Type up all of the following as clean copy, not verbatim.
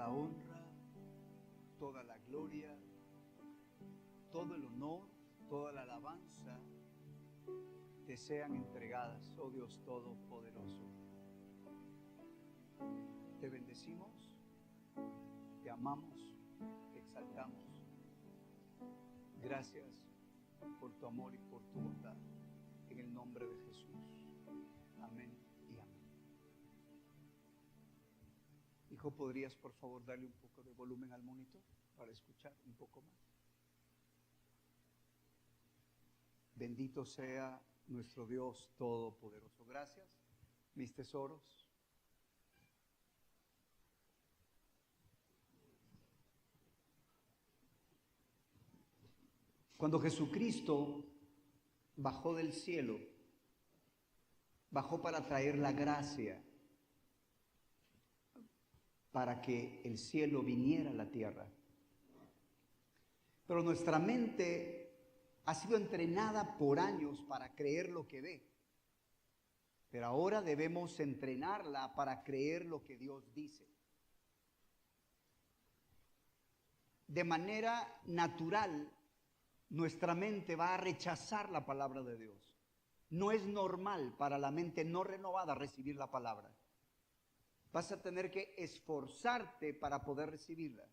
la honra, toda la gloria, todo el honor, toda la alabanza te sean entregadas, oh Dios Todopoderoso. Te bendecimos, te amamos, te exaltamos. Gracias por tu amor y por tu bondad. En el nombre de Jesús. Amén y amén. Hijo, ¿podrías por favor darle un poco de volumen al monitor para escuchar un poco más? Bendito sea nuestro Dios Todopoderoso. Gracias, mis tesoros. Cuando Jesucristo bajó del cielo, bajó para traer la gracia, para que el cielo viniera a la tierra. Pero nuestra mente ha sido entrenada por años para creer lo que ve. Pero ahora debemos entrenarla para creer lo que Dios dice. De manera natural, nuestra mente va a rechazar la palabra de Dios. No es normal para la mente no renovada recibir la palabra. Vas a tener que esforzarte para poder recibirla.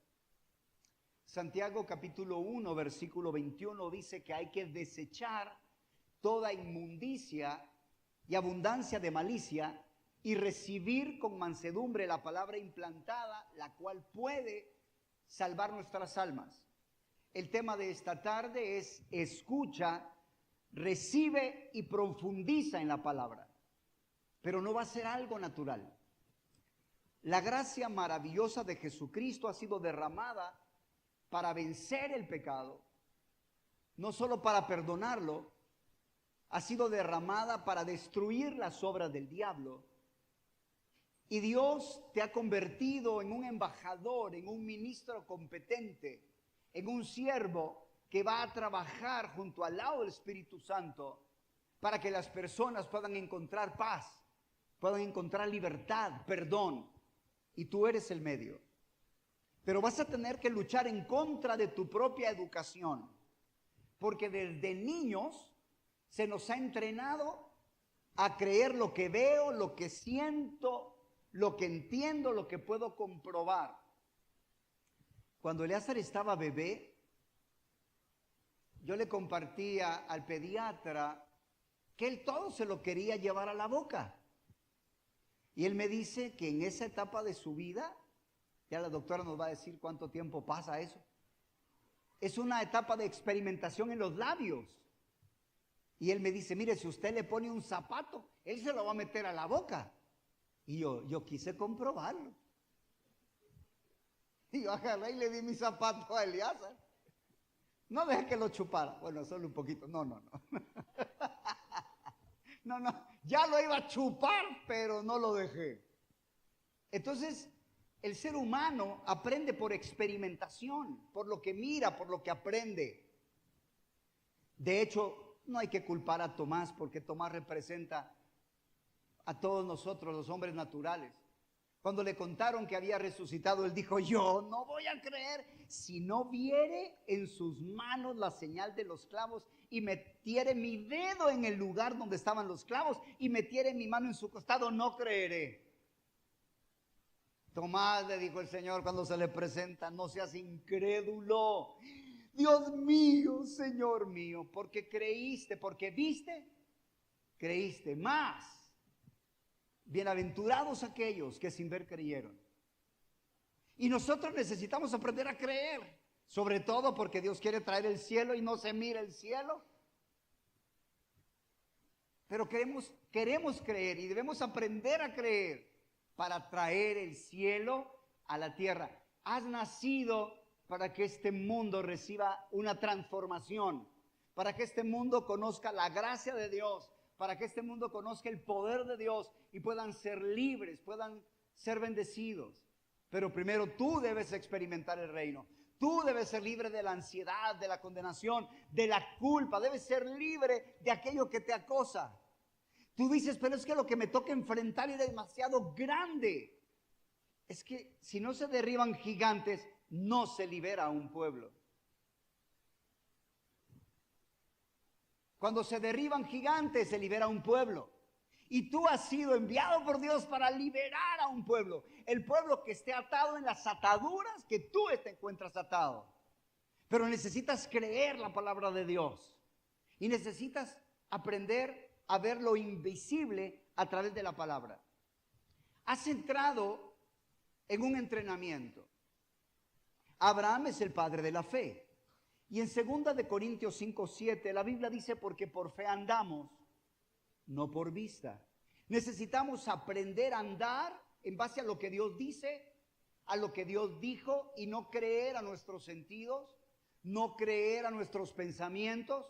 Santiago capítulo 1, versículo 21 dice que hay que desechar toda inmundicia y abundancia de malicia y recibir con mansedumbre la palabra implantada, la cual puede salvar nuestras almas. El tema de esta tarde es escucha, recibe y profundiza en la palabra. Pero no va a ser algo natural. La gracia maravillosa de Jesucristo ha sido derramada para vencer el pecado, no solo para perdonarlo, ha sido derramada para destruir las obras del diablo. Y Dios te ha convertido en un embajador, en un ministro competente, en un siervo que va a trabajar junto al lado del Espíritu Santo para que las personas puedan encontrar paz, puedan encontrar libertad, perdón. Y tú eres el medio. Pero vas a tener que luchar en contra de tu propia educación, porque desde niños se nos ha entrenado a creer lo que veo, lo que siento, lo que entiendo, lo que puedo comprobar. Cuando Eleazar estaba bebé, yo le compartía al pediatra que él todo se lo quería llevar a la boca. Y él me dice que en esa etapa de su vida, ya la doctora nos va a decir cuánto tiempo pasa eso, es una etapa de experimentación en los labios. Y él me dice, mire, si usted le pone un zapato, él se lo va a meter a la boca. Y yo quise comprobarlo. Y yo agarré y le di mi zapato a Eleazar. No dejé que lo chupara. Bueno, solo un poquito. No. No, ya lo iba a chupar, pero no lo dejé. Entonces, el ser humano aprende por experimentación, por lo que mira, por lo que aprende. De hecho, no hay que culpar a Tomás, porque Tomás representa a todos nosotros, los hombres naturales. Cuando le contaron que había resucitado, él dijo, yo no voy a creer si no viere en sus manos la señal de los clavos y metiere mi dedo en el lugar donde estaban los clavos y metiere mi mano en su costado, no creeré. Tomás, le dijo el Señor cuando se le presenta, no seas incrédulo. Dios mío, Señor mío, porque creíste, porque viste, creíste más. Bienaventurados aquellos que sin ver creyeron. Y nosotros necesitamos aprender a creer, sobre todo porque Dios quiere traer el cielo y no se mira el cielo. Pero queremos creer y debemos aprender a creer para traer el cielo a la tierra. Has nacido para que este mundo reciba una transformación, para que este mundo conozca la gracia de Dios, para que este mundo conozca el poder de Dios y puedan ser libres, puedan ser bendecidos. Pero primero tú debes experimentar el reino. Tú debes ser libre de la ansiedad, de la condenación, de la culpa. Debes ser libre de aquello que te acosa. Tú dices, pero es que lo que me toca enfrentar es demasiado grande. es que si no se derriban gigantes, no se libera a un pueblo. Cuando se derriban gigantes, se libera a un pueblo. Y tú has sido enviado por Dios para liberar a un pueblo. El pueblo que esté atado en las ataduras que tú te encuentras atado. Pero necesitas creer la palabra de Dios. Y necesitas aprender a ver lo invisible a través de la palabra. Has entrado en un entrenamiento. Abraham es el padre de la fe. Y en 2 de Corintios 5:7 la Biblia dice, porque por fe andamos, no por vista. Necesitamos aprender a andar en base a lo que Dios dice, a lo que Dios dijo, y no creer a nuestros sentidos, no creer a nuestros pensamientos,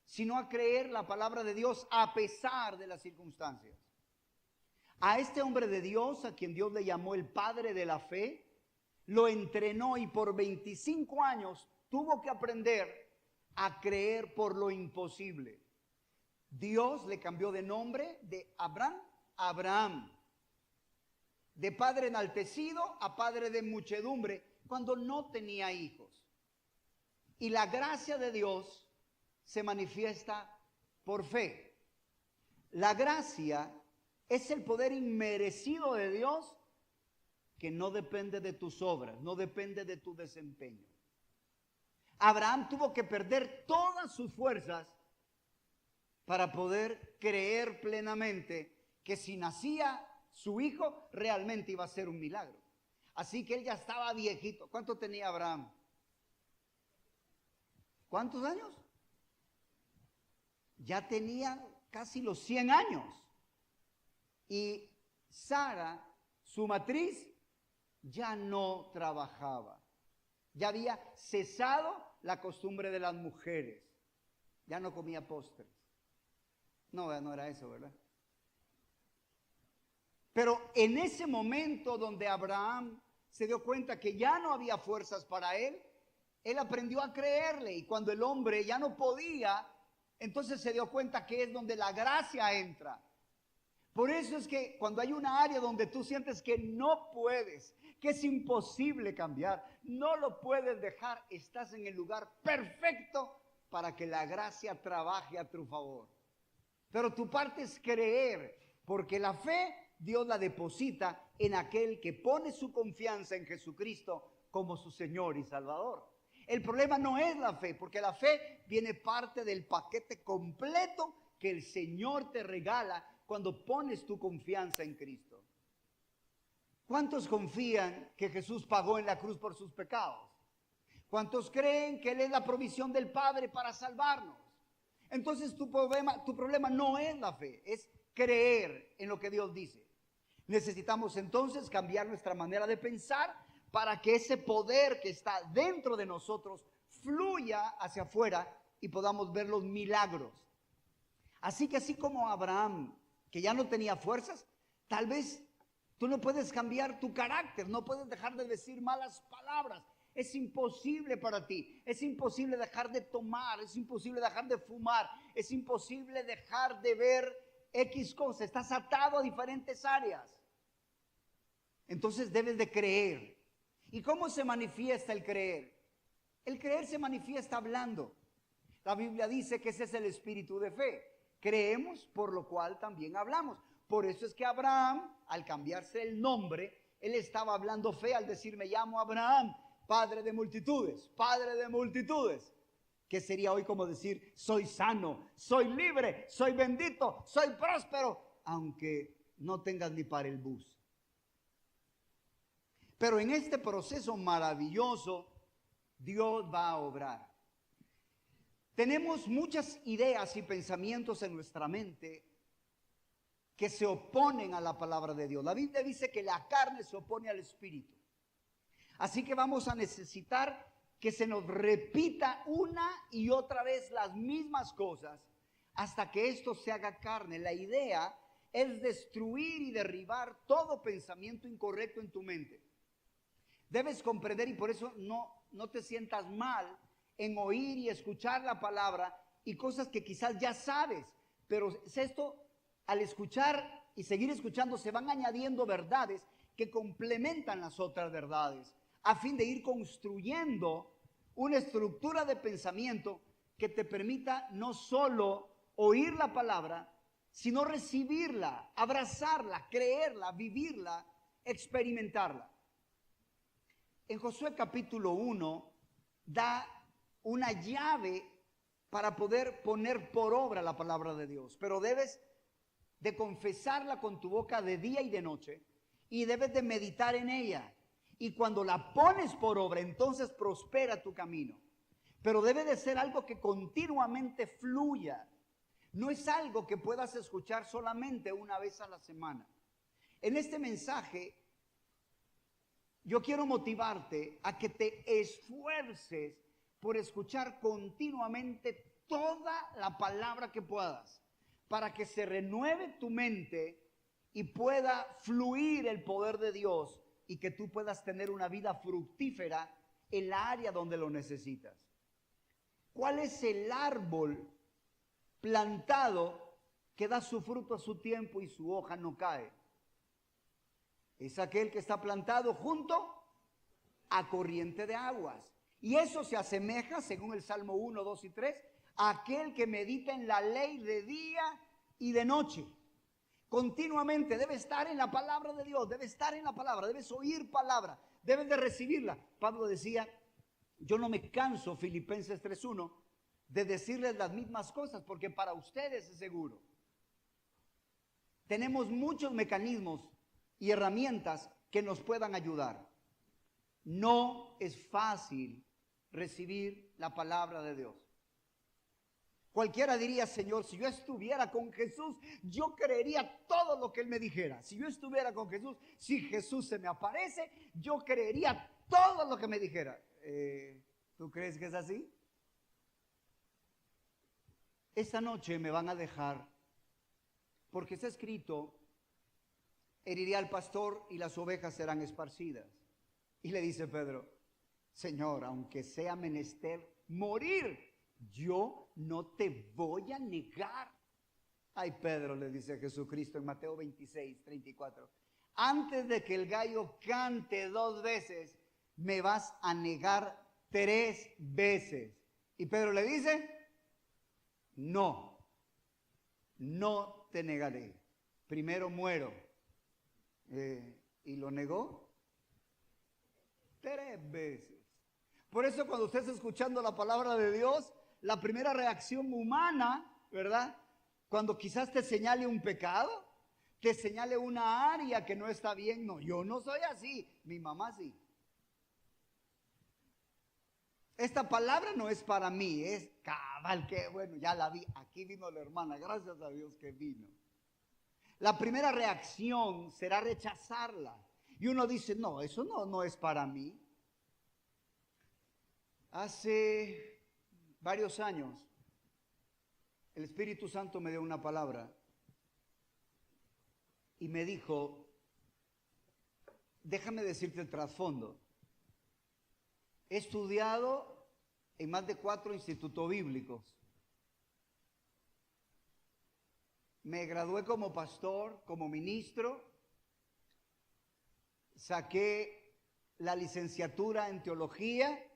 sino a creer la palabra de Dios a pesar de las circunstancias. A este hombre de Dios, a quien Dios le llamó el padre de la fe, lo entrenó y por 25 años tuvo que aprender a creer por lo imposible. Dios le cambió de nombre de Abraham a Abraham, de padre enaltecido a padre de muchedumbre, cuando no tenía hijos. Y la gracia de Dios se manifiesta por fe. La gracia es el poder inmerecido de Dios que no depende de tus obras, no depende de tu desempeño. Abraham tuvo que perder todas sus fuerzas para poder creer plenamente que si nacía su hijo realmente iba a ser un milagro. Así que él ya estaba viejito. ¿Cuánto tenía Abraham? ¿Cuántos años? Ya tenía casi los 100 años. Y Sara, su matriz, ya no trabajaba. Ya había cesado la costumbre de las mujeres. Ya no comía postres. No, no era eso, ¿verdad? Pero en ese momento donde Abraham se dio cuenta que ya no había fuerzas para él aprendió a creerle. Y cuando el hombre ya no podía, entonces se dio cuenta que es donde la gracia entra. Por eso es que cuando hay una área donde tú sientes que no puedes, que es imposible cambiar, no lo puedes dejar, estás en el lugar perfecto para que la gracia trabaje a tu favor. Pero tu parte es creer, porque la fe Dios la deposita en aquel que pone su confianza en Jesucristo como su Señor y Salvador. El problema no es la fe, porque la fe viene parte del paquete completo que el Señor te regala cuando pones tu confianza en Cristo. ¿Cuántos confían que Jesús pagó en la cruz por sus pecados? ¿Cuántos creen que Él es la provisión del Padre para salvarnos? Entonces tu problema no es la fe, es creer en lo que Dios dice. Necesitamos entonces cambiar nuestra manera de pensar para que ese poder que está dentro de nosotros fluya hacia afuera y podamos ver los milagros. Así que así como Abraham, que ya no tenía fuerzas, tal vez tú no puedes cambiar tu carácter, no puedes dejar de decir malas palabras. Es imposible para ti, es imposible dejar de tomar, es imposible dejar de fumar, es imposible dejar de ver X cosas, estás atado a diferentes áreas. Entonces debes de creer. ¿Y cómo se manifiesta el creer? El creer se manifiesta hablando. La Biblia dice que ese es el espíritu de fe. Creemos, por lo cual también hablamos. Por eso es que Abraham, al cambiarse el nombre, él estaba hablando fe al decir, me llamo Abraham, padre de multitudes, padre de multitudes. Que sería hoy como decir, soy sano, soy libre, soy bendito, soy próspero, aunque no tengas ni para el bus. Pero en este proceso maravilloso, Dios va a obrar. Tenemos muchas ideas y pensamientos en nuestra mente que se oponen a la palabra de Dios. La Biblia dice que la carne se opone al espíritu. Así que vamos a necesitar que se nos repita una y otra vez las mismas cosas hasta que esto se haga carne. La idea es destruir y derribar todo pensamiento incorrecto en tu mente. Debes comprender, y por eso no te sientas mal en oír y escuchar la palabra y cosas que quizás ya sabes, pero esto, al escuchar y seguir escuchando, se van añadiendo verdades que complementan las otras verdades, a fin de ir construyendo una estructura de pensamiento que te permita no solo oír la palabra, sino recibirla, abrazarla, creerla, vivirla, experimentarla. En Josué capítulo 1 da una llave para poder poner por obra la palabra de Dios, pero debes de confesarla con tu boca de día y de noche, y debes de meditar en ella, y cuando la pones por obra, entonces prospera tu camino. Pero debe de ser algo que continuamente fluya. No es algo que puedas escuchar solamente una vez a la semana. En este mensaje, yo quiero motivarte a que te esfuerces por escuchar continuamente toda la palabra que puedas, para que se renueve tu mente y pueda fluir el poder de Dios y que tú puedas tener una vida fructífera en la área donde lo necesitas. ¿Cuál es el árbol plantado que da su fruto a su tiempo y su hoja no cae? Es aquel que está plantado junto a corriente de aguas. Y eso se asemeja, según el Salmo 1, 2 y 3, a aquel que medita en la ley de día y de noche. Continuamente debe estar en la palabra de Dios, debe estar en la palabra, debes oír palabra, debes de recibirla. Pablo decía, yo no me canso, Filipenses 3:1, de decirles las mismas cosas, porque para ustedes es seguro. Tenemos muchos mecanismos y herramientas que nos puedan ayudar. No es fácil recibir la palabra de Dios. Cualquiera diría, Señor, si yo estuviera con Jesús, yo creería todo lo que Él me dijera. Si yo estuviera con Jesús, si Jesús se me aparece, yo creería todo lo que me dijera. ¿Tú crees que es así? Esta noche me van a dejar, porque está escrito, heriré al pastor y las ovejas serán esparcidas. Y le dice Pedro, Señor, aunque sea menester morir, yo no te voy a negar. Ay, Pedro, le dice Jesucristo en Mateo 26, 34, antes de que el gallo cante 2 veces, me vas a negar 3 veces. Y Pedro le dice, no te negaré. Primero muero. Y lo negó 3 veces. Por eso cuando usted está escuchando la palabra de Dios, la primera reacción humana, ¿verdad? Cuando quizás te señale un pecado, te señale una área que no está bien. No, yo no soy así, mi mamá sí. Esta palabra no es para mí, es cabal, que bueno, ya la vi. Aquí vino la hermana, gracias a Dios que vino. La primera reacción será rechazarla. Y uno dice, no, eso no es para mí. Hace varios años, el Espíritu Santo me dio una palabra y me dijo, déjame decirte el trasfondo. He estudiado en más de 4 institutos bíblicos. Me gradué como pastor, como ministro. Saqué la licenciatura en teología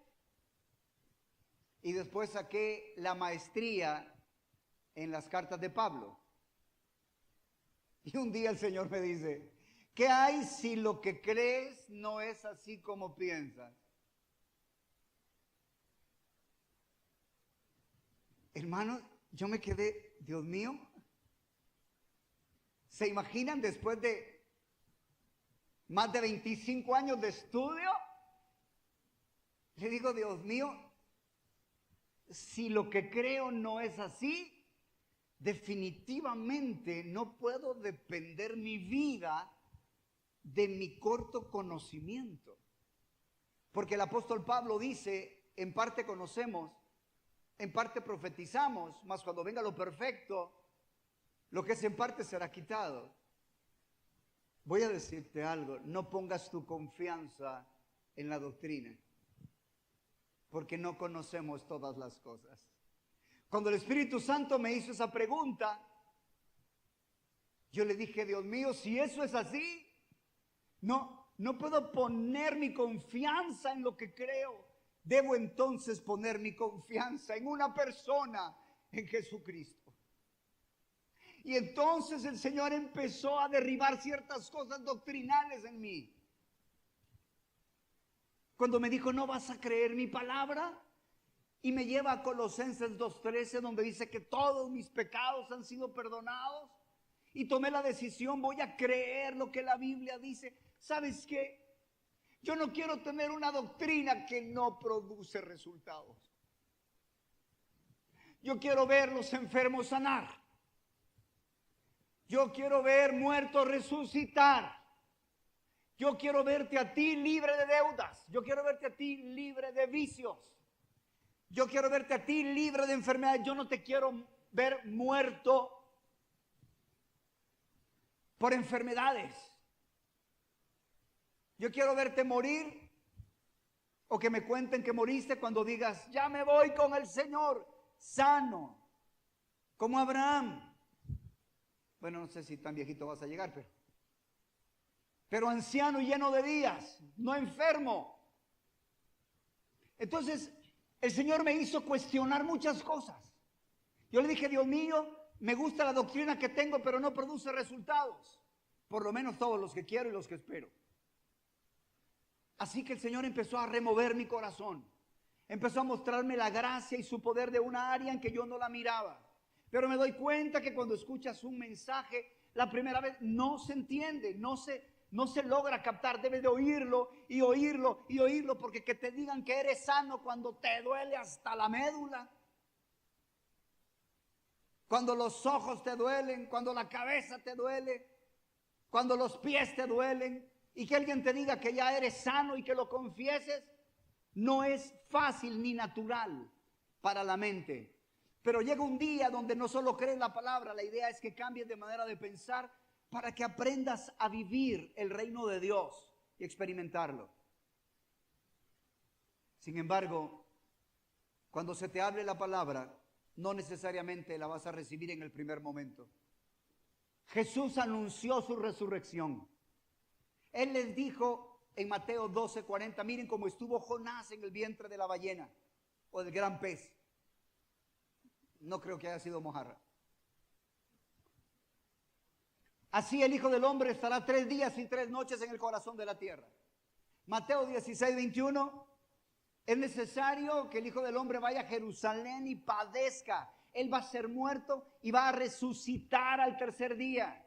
y después saqué la maestría en las cartas de Pablo. Y un día el Señor me dice, ¿qué hay si lo que crees no es así como piensas? Hermanos, yo me quedé, Dios mío, ¿se imaginan después de más de 25 años de estudio? Le digo, Dios mío, si lo que creo no es así, definitivamente no puedo depender mi vida de mi corto conocimiento. Porque el apóstol Pablo dice, en parte conocemos, en parte profetizamos, mas cuando venga lo perfecto, lo que es en parte será quitado. Voy a decirte algo, no pongas tu confianza en la doctrina, porque no conocemos todas las cosas. Cuando el Espíritu Santo me hizo esa pregunta, yo le dije, Dios mío, si eso es así, No puedo poner mi confianza en lo que creo. Debo entonces poner mi confianza en una persona, en Jesucristo. Y entonces el Señor empezó a derribar ciertas cosas doctrinales en mí. Cuando me dijo, no vas a creer mi palabra, y me lleva a Colosenses 2:13, donde dice que todos mis pecados han sido perdonados, y tomé la decisión, voy a creer lo que la Biblia dice. ¿Sabes qué? Yo no quiero tener una doctrina que no produce resultados. Yo quiero ver los enfermos sanar. Yo quiero ver muertos resucitar. Yo quiero verte a ti libre de deudas. Yo quiero verte a ti libre de vicios. Yo quiero verte a ti libre de enfermedades. Yo no te quiero ver muerto por enfermedades. Yo quiero verte morir, o que me cuenten que moriste cuando digas, ya me voy con el Señor, sano, como Abraham. Bueno, no sé si tan viejito vas a llegar, pero anciano y lleno de días, no enfermo. Entonces, el Señor me hizo cuestionar muchas cosas. Yo le dije, Dios mío, me gusta la doctrina que tengo, pero no produce resultados. Por lo menos todos los que quiero y los que espero. Así que el Señor empezó a remover mi corazón. Empezó a mostrarme la gracia y su poder de una área en que yo no la miraba. Pero me doy cuenta que cuando escuchas un mensaje, la primera vez no se entiende, no se logra captar. Debes de oírlo y oírlo y oírlo, porque que te digan que eres sano cuando te duele hasta la médula, cuando los ojos te duelen, cuando la cabeza te duele, cuando los pies te duelen, y que alguien te diga que ya eres sano y que lo confieses, no es fácil ni natural para la mente. Pero llega un día donde no solo crees la palabra, la idea es que cambies de manera de pensar para que aprendas a vivir el reino de Dios y experimentarlo. Sin embargo, cuando se te hable la palabra, no necesariamente la vas a recibir en el primer momento. Jesús anunció su resurrección. Él les dijo en Mateo 12:40, miren cómo estuvo Jonás en el vientre de la ballena o del gran pez. No creo que haya sido mojarra. Así el Hijo del Hombre estará 3 días y 3 noches en el corazón de la tierra. Mateo 16:21, es necesario que el Hijo del Hombre vaya a Jerusalén y padezca. Él va a ser muerto y va a resucitar al tercer día.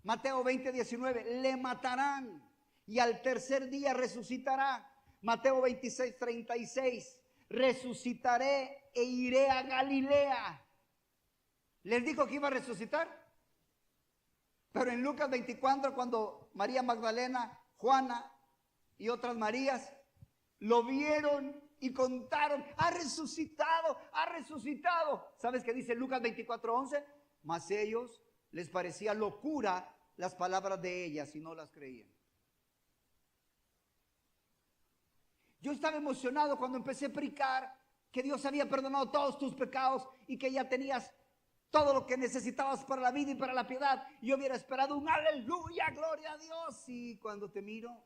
Mateo 20:19, le matarán y al tercer día resucitará. Mateo 26:36, resucitaré e iré a Galilea. ¿Les dijo que iba a resucitar? Pero en Lucas 24, cuando María Magdalena, Juana y otras Marías lo vieron y contaron, ha resucitado, ha resucitado. ¿Sabes qué dice Lucas 24:11? Mas ellos les parecía locura las palabras de ellas y no las creían. Yo estaba emocionado cuando empecé a predicar que Dios había perdonado todos tus pecados y que ya tenías todo lo que necesitabas para la vida y para la piedad. Yo hubiera esperado un aleluya, gloria a Dios. Y cuando te miro,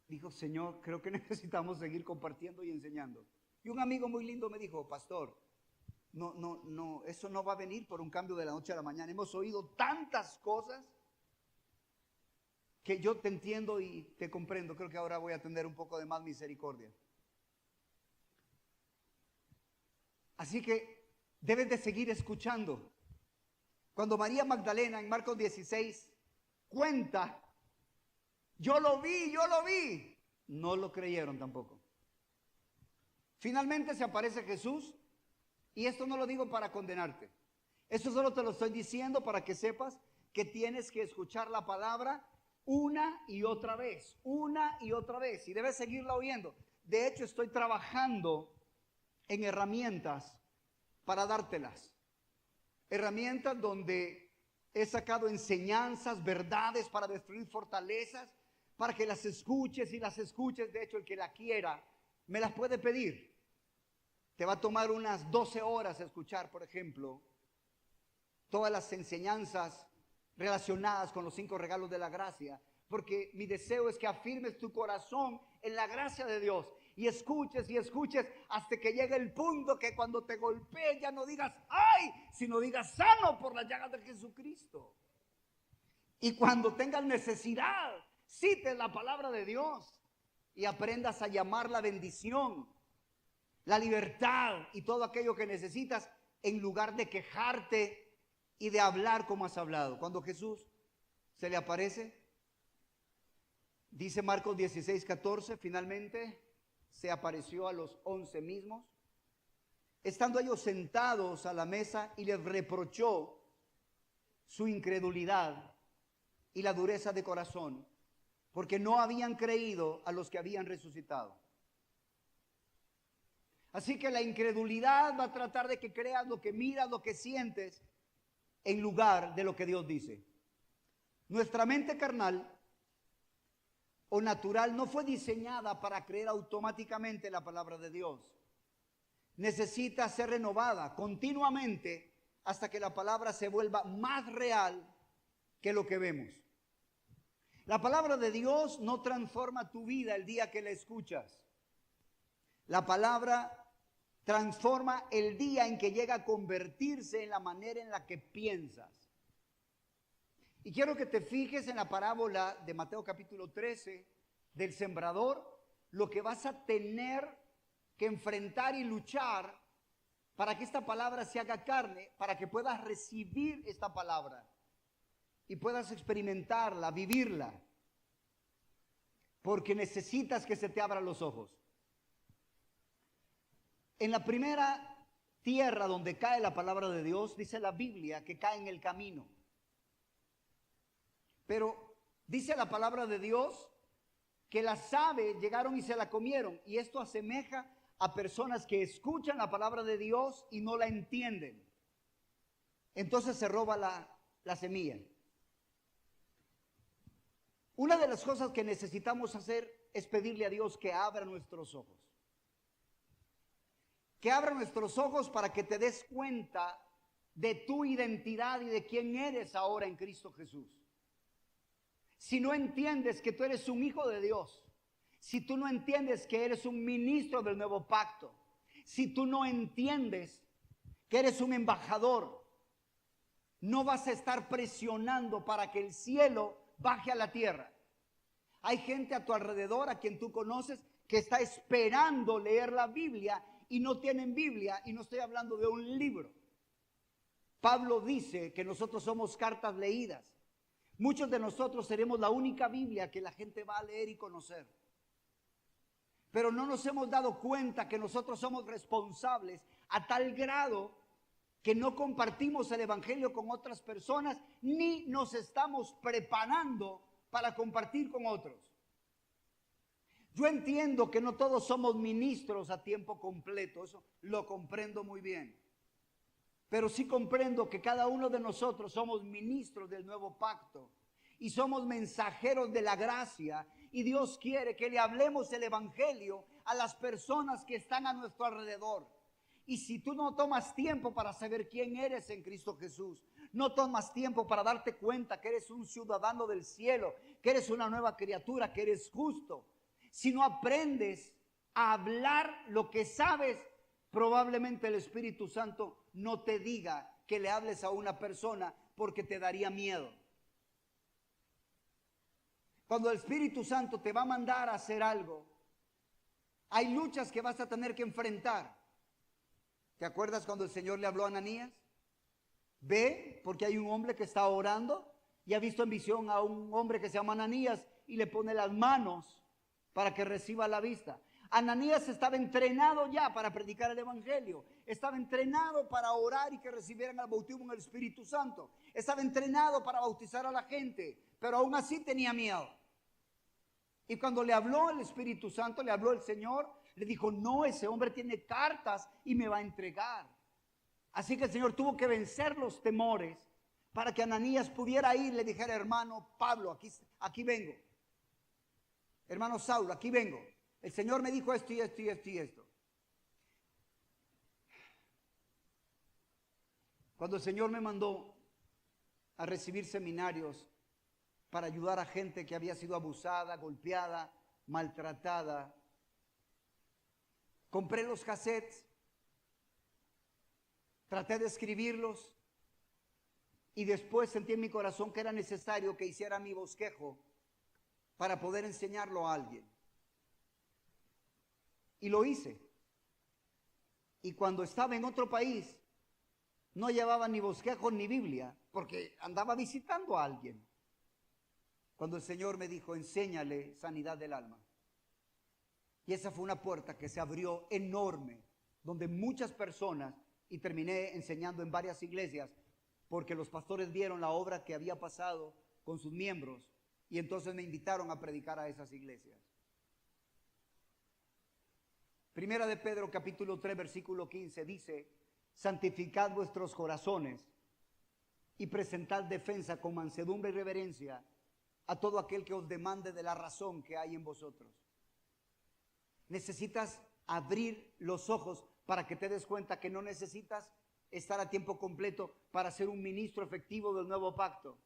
dijo, Señor, creo que necesitamos seguir compartiendo y enseñando. Y un amigo muy lindo me dijo, pastor, no, eso no va a venir por un cambio de la noche a la mañana. Hemos oído tantas cosas que yo te entiendo y te comprendo. Creo que ahora voy a tener un poco de más misericordia. Así que debes de seguir escuchando. Cuando María Magdalena en Marcos 16 cuenta, yo lo vi, no lo creyeron tampoco. Finalmente se aparece Jesús. Y esto no lo digo para condenarte. Esto solo te lo estoy diciendo para que sepas que tienes que escuchar la palabra una y otra vez. Una y otra vez. Y debes seguirla oyendo. De hecho, estoy trabajando en herramientas para dártelas. Herramientas donde he sacado enseñanzas, verdades para destruir fortalezas, para que las escuches y las escuches. De hecho, el que la quiera me las puede pedir. Te va a tomar unas 12 horas escuchar, por ejemplo, todas las enseñanzas relacionadas con los 5 regalos de la gracia, porque mi deseo es que afirmes tu corazón en la gracia de Dios y escuches hasta que llegue el punto que cuando te golpee ya no digas ¡ay!, sino digas sano por las llagas de Jesucristo. Y cuando tengas necesidad, cites la palabra de Dios y aprendas a llamar la bendición, la libertad y todo aquello que necesitas, en lugar de quejarte y de hablar como has hablado. Cuando Jesús se le aparece, dice Marcos 16:14, finalmente se apareció a los 11 mismos, estando ellos sentados a la mesa, y les reprochó su incredulidad y la dureza de corazón, porque no habían creído a los que habían resucitado. Así que la incredulidad va a tratar de que creas lo que miras, lo que sientes, en lugar de lo que Dios dice. Nuestra mente carnal o natural no fue diseñada para creer automáticamente la palabra de Dios. Necesita ser renovada continuamente hasta que la palabra se vuelva más real que lo que vemos. La palabra de Dios no transforma tu vida el día que la escuchas. La palabra transforma el día en que llega a convertirse en la manera en la que piensas. Y quiero que te fijes en la parábola de Mateo capítulo 13 del sembrador, lo que vas a tener que enfrentar y luchar para que esta palabra se haga carne, para que puedas recibir esta palabra y puedas experimentarla, vivirla, porque necesitas que se te abran los ojos. En la primera tierra donde cae la palabra de Dios, dice la Biblia que cae en el camino. Pero dice la palabra de Dios que las aves llegaron y se la comieron. Y esto asemeja a personas que escuchan la palabra de Dios y no la entienden. Entonces se roba la semilla. Una de las cosas que necesitamos hacer es pedirle a Dios que abra nuestros ojos. Que abra nuestros ojos para que te des cuenta de tu identidad y de quién eres ahora en Cristo Jesús. Si no entiendes que tú eres un hijo de Dios, si tú no entiendes que eres un ministro del nuevo pacto, si tú no entiendes que eres un embajador, no vas a estar presionando para que el cielo baje a la tierra. Hay gente a tu alrededor, a quien tú conoces, que está esperando leer la Biblia y no tienen Biblia, y no estoy hablando de un libro. Pablo dice que nosotros somos cartas leídas. Muchos de nosotros seremos la única Biblia que la gente va a leer y conocer. Pero no nos hemos dado cuenta que nosotros somos responsables a tal grado que no compartimos el evangelio con otras personas, ni nos estamos preparando para compartir con otros. Yo entiendo que no todos somos ministros a tiempo completo, eso lo comprendo muy bien. Pero sí comprendo que cada uno de nosotros somos ministros del nuevo pacto y somos mensajeros de la gracia, y Dios quiere que le hablemos el evangelio a las personas que están a nuestro alrededor. Y si tú no tomas tiempo para saber quién eres en Cristo Jesús, no tomas tiempo para darte cuenta que eres un ciudadano del cielo, que eres una nueva criatura, que eres justo, si no aprendes a hablar lo que sabes, probablemente el Espíritu Santo no te diga que le hables a una persona porque te daría miedo. Cuando el Espíritu Santo te va a mandar a hacer algo, hay luchas que vas a tener que enfrentar. ¿Te acuerdas cuando el Señor le habló a Ananías? Ve, porque hay un hombre que está orando y ha visto en visión a un hombre que se llama Ananías y le pone las manos para que reciba la vista. Ananías estaba entrenado ya para predicar el evangelio, estaba entrenado para orar y que recibieran el bautismo en el Espíritu Santo, estaba entrenado para bautizar a la gente, pero aún así tenía miedo. Y cuando le habló el Espíritu Santo, le habló el Señor, le dijo: no, ese hombre tiene cartas y me va a entregar. Así que el Señor tuvo que vencer los temores para que Ananías pudiera ir y le dijera: hermano Pablo, aquí vengo. Hermano Saulo, aquí vengo. El Señor me dijo esto y esto y esto y esto. Cuando el Señor me mandó a recibir seminarios para ayudar a gente que había sido abusada, golpeada, maltratada. Compré los cassettes, traté de escribirlos y después sentí en mi corazón que era necesario que hiciera mi bosquejo para poder enseñarlo a alguien. Y lo hice. Y cuando estaba en otro país, no llevaba ni bosquejo ni Biblia, porque andaba visitando a alguien. Cuando el Señor me dijo, enséñale sanidad del alma. Y esa fue una puerta que se abrió enorme, donde muchas personas, y terminé enseñando en varias iglesias, porque los pastores vieron la obra que había pasado con sus miembros, y entonces me invitaron a predicar a esas iglesias. Primera de Pedro capítulo 3 versículo 15 dice, santificad vuestros corazones y presentad defensa con mansedumbre y reverencia a todo aquel que os demande de la razón que hay en vosotros. Necesitas abrir los ojos para que te des cuenta que no necesitas estar a tiempo completo para ser un ministro efectivo del nuevo pacto.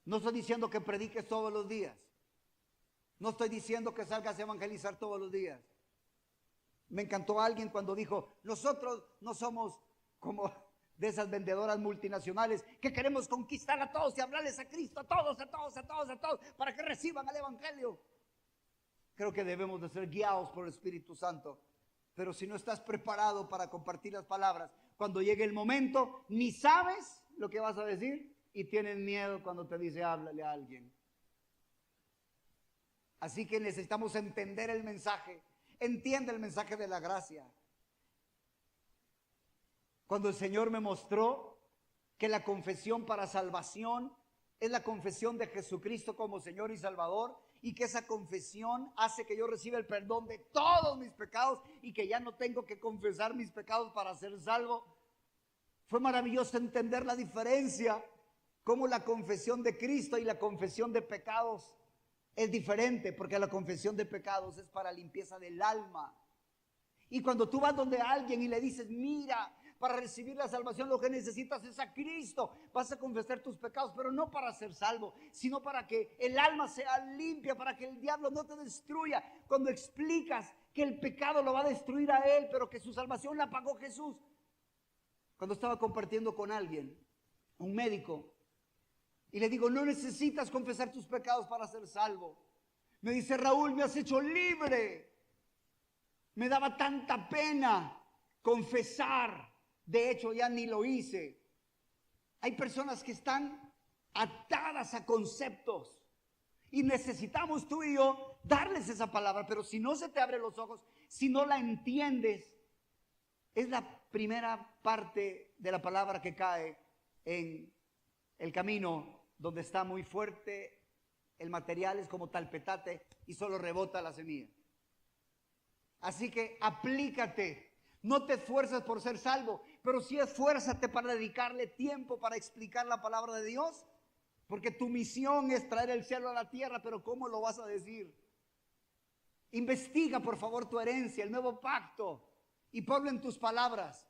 No estoy diciendo que prediques todos los días. No estoy diciendo que salgas a evangelizar todos los días. Me encantó alguien cuando dijo, nosotros no somos como de esas vendedoras multinacionales que queremos conquistar a todos y hablarles a Cristo, a todos, para que reciban el evangelio. Creo que debemos de ser guiados por el Espíritu Santo. Pero si no estás preparado para compartir las palabras, cuando llegue el momento, ni sabes lo que vas a decir y tienes miedo cuando te dice háblale a alguien. Así que necesitamos entender el mensaje. Entiende el mensaje de la gracia. Cuando el Señor me mostró que la confesión para salvación es la confesión de Jesucristo como Señor y Salvador, y que esa confesión hace que yo reciba el perdón de todos mis pecados y que ya no tengo que confesar mis pecados para ser salvo. Fue maravilloso entender la diferencia, cómo la confesión de Cristo y la confesión de pecados es diferente, porque la confesión de pecados es para limpieza del alma. Y cuando tú vas donde alguien y le dices, mira, para recibir la salvación lo que necesitas es a Cristo, vas a confesar tus pecados, pero no para ser salvo, sino para que el alma sea limpia, para que el diablo no te destruya. Cuando explicas que el pecado lo va a destruir a él, pero que su salvación la pagó Jesús. Cuando estaba compartiendo con alguien, un médico, y le digo, no necesitas confesar tus pecados para ser salvo. Me dice, Raúl, me has hecho libre. Me daba tanta pena confesar. De hecho, ya ni lo hice. Hay personas que están atadas a conceptos y necesitamos tú y yo darles esa palabra, pero si no se te abren los ojos, si no la entiendes, es la primera parte de la palabra que cae en el camino donde está muy fuerte el material, es como talpetate y solo rebota la semilla. Así que aplícate. No te esfuerces por ser salvo, pero sí esfuérzate para dedicarle tiempo para explicar la palabra de Dios, porque tu misión es traer el cielo a la tierra, pero ¿cómo lo vas a decir? Investiga por favor tu herencia, el nuevo pacto, y ponlo en tus palabras,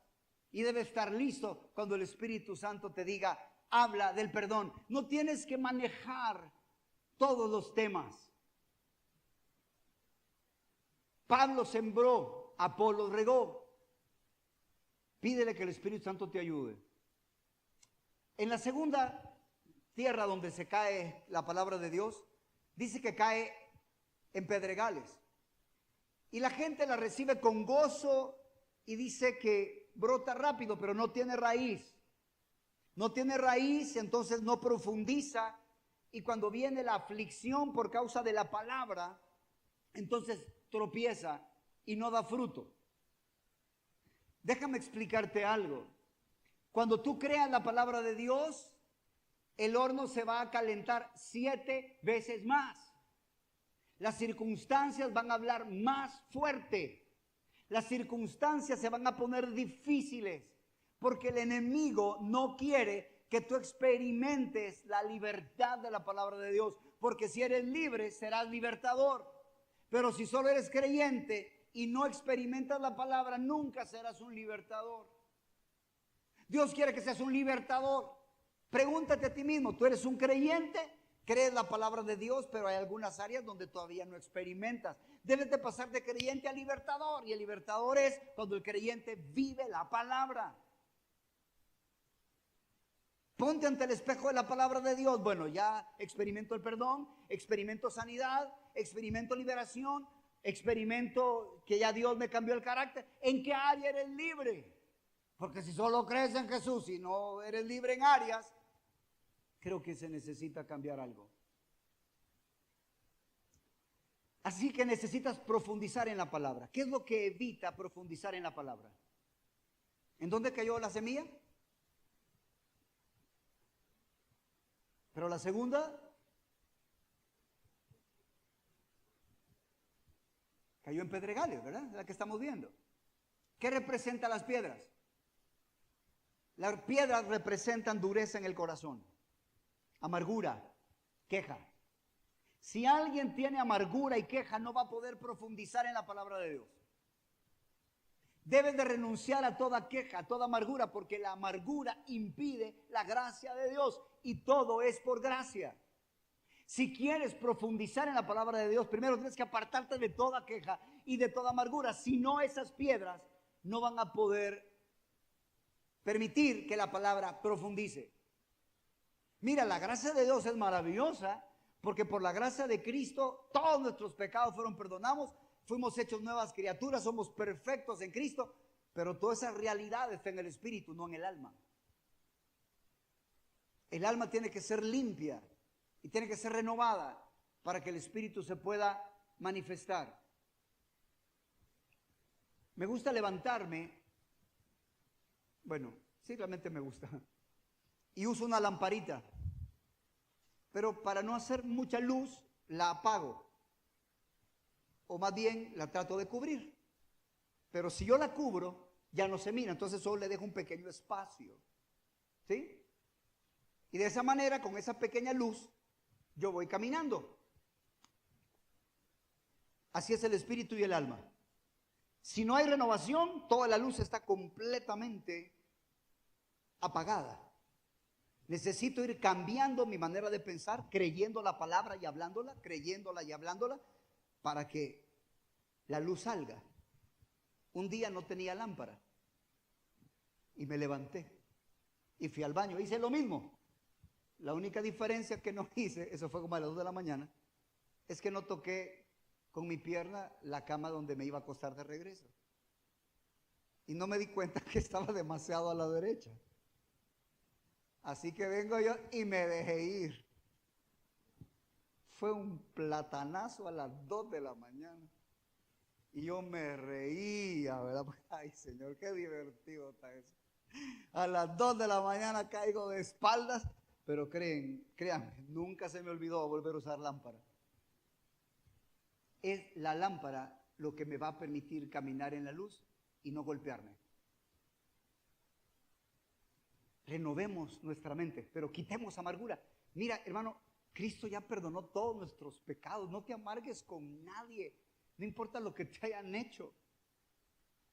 y debes estar listo cuando el Espíritu Santo te diga, habla del perdón. No tienes que manejar todos los temas. Pablo sembró, Apolo regó. Pídele que el Espíritu Santo te ayude. En la segunda tierra donde se cae la palabra de Dios, dice que cae en pedregales. Y la gente la recibe con gozo y dice que brota rápido, pero no tiene raíz. No tiene raíz, entonces no profundiza. Y cuando viene la aflicción por causa de la palabra, entonces tropieza y no da fruto. Déjame explicarte algo. Cuando tú creas la palabra de Dios, el horno se va a calentar 7 veces más. Las circunstancias van a hablar más fuerte. Las circunstancias se van a poner difíciles, porque el enemigo no quiere que tú experimentes la libertad de la palabra de Dios, porque si eres libre serás libertador, pero si solo eres creyente y no experimentas la palabra, nunca serás un libertador. Dios quiere que seas un libertador. Pregúntate a ti mismo, ¿tú eres un creyente? ¿Crees la palabra de Dios? Pero hay algunas áreas donde todavía no experimentas. Debes de pasar de creyente a libertador. Y el libertador es cuando el creyente vive la palabra. Ponte ante el espejo de la palabra de Dios. Bueno, ya experimento el perdón, experimento sanidad, experimento liberación, experimento que ya Dios me cambió el carácter. ¿En qué área eres libre? Porque si solo crees en Jesús y no eres libre en áreas, creo que se necesita cambiar algo. Así que necesitas profundizar en la palabra. ¿Qué es lo que evita profundizar en la palabra? ¿En dónde cayó la semilla? Pero la segunda cayó en pedregales, ¿verdad? La que estamos viendo. ¿Qué representan las piedras? Las piedras representan dureza en el corazón, amargura, queja. Si alguien tiene amargura y queja, no va a poder profundizar en la palabra de Dios. Debes de renunciar a toda queja, a toda amargura, porque la amargura impide la gracia de Dios y todo es por gracia. Si quieres profundizar en la palabra de Dios, primero tienes que apartarte de toda queja y de toda amargura. Si no, esas piedras no van a poder permitir que la palabra profundice. Mira, la gracia de Dios es maravillosa, porque por la gracia de Cristo todos nuestros pecados fueron perdonados, fuimos hechos nuevas criaturas, somos perfectos en Cristo, pero toda esa realidad está en el espíritu, no en el alma. El alma tiene que ser limpia y tiene que ser renovada para que el espíritu se pueda manifestar. Me gusta levantarme, bueno, sí, realmente me gusta, y uso una lamparita, pero para no hacer mucha luz la apago, o más bien la trato de cubrir. Pero si yo la cubro, ya no se mira, entonces solo le dejo un pequeño espacio, ¿sí? Y de esa manera, con esa pequeña luz, yo voy caminando. Así es el espíritu y el alma. Si no hay renovación, toda la luz está completamente apagada. Necesito ir cambiando mi manera de pensar, creyendo la palabra y hablándola, creyéndola y hablándola, para que la luz salga. Un día no tenía lámpara y me levanté y fui al baño, hice lo mismo. La única diferencia que no hice, eso fue como a las 2 de la mañana, es que no toqué con mi pierna la cama donde me iba a acostar de regreso. Y no me di cuenta que estaba demasiado a la derecha. Así que vengo yo y me dejé ir. Fue un platanazo a las 2 de la mañana. Y yo me reía, ¿verdad? Ay, Señor, qué divertido está eso. A las 2 de la mañana caigo de espaldas, pero créanme, nunca se me olvidó volver a usar lámpara. Es la lámpara lo que me va a permitir caminar en la luz y no golpearme. Renovemos nuestra mente, pero quitemos amargura. Mira, hermano, Cristo ya perdonó todos nuestros pecados. No te amargues con nadie. No importa lo que te hayan hecho.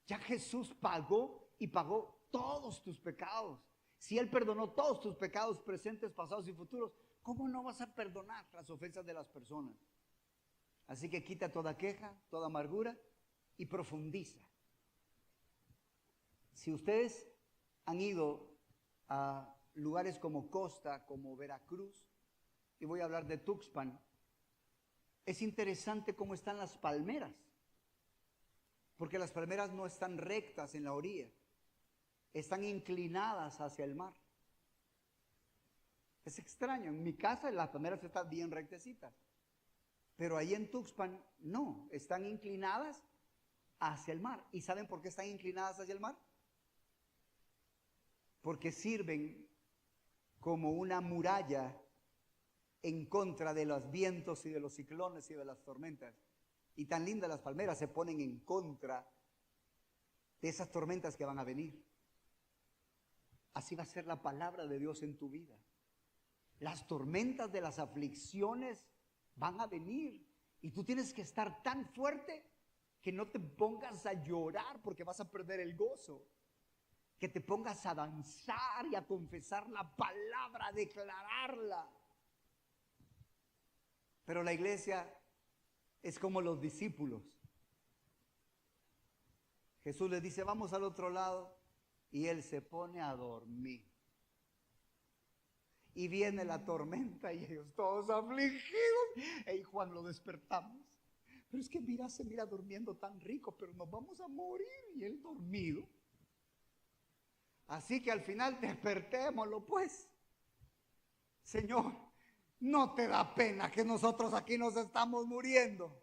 Ya Jesús pagó y pagó todos tus pecados. Si Él perdonó todos tus pecados presentes, pasados y futuros, ¿cómo no vas a perdonar las ofensas de las personas? Así que quita toda queja, toda amargura y profundiza. Si ustedes han ido a lugares como Costa, como Veracruz, y voy a hablar de Tuxpan, es interesante cómo están las palmeras, porque las palmeras no están rectas en la orilla, están inclinadas hacia el mar. Es extraño, en mi casa las palmeras están bien rectecitas, pero ahí en Tuxpan no, están inclinadas hacia el mar. ¿Y saben por qué están inclinadas hacia el mar? Porque sirven como una muralla en contra de los vientos y de los ciclones y de las tormentas. Y tan lindas las palmeras se ponen en contra de esas tormentas que van a venir. Así va a ser la palabra de Dios en tu vida. Las tormentas de las aflicciones van a venir y tú tienes que estar tan fuerte que no te pongas a llorar porque vas a perder el gozo. que te pongas a danzar y a confesar la palabra, a declararla. Pero la iglesia es como los discípulos. Jesús les dice, vamos al otro lado, y él se pone a dormir. Y viene la tormenta y ellos todos afligidos. Y Juan, lo despertamos. Pero es que mira, se mira durmiendo tan rico, pero nos vamos a morir. Y él dormido. Así que al final despertémoslo pues. Señor, ¿no te da pena que nosotros aquí nos estamos muriendo?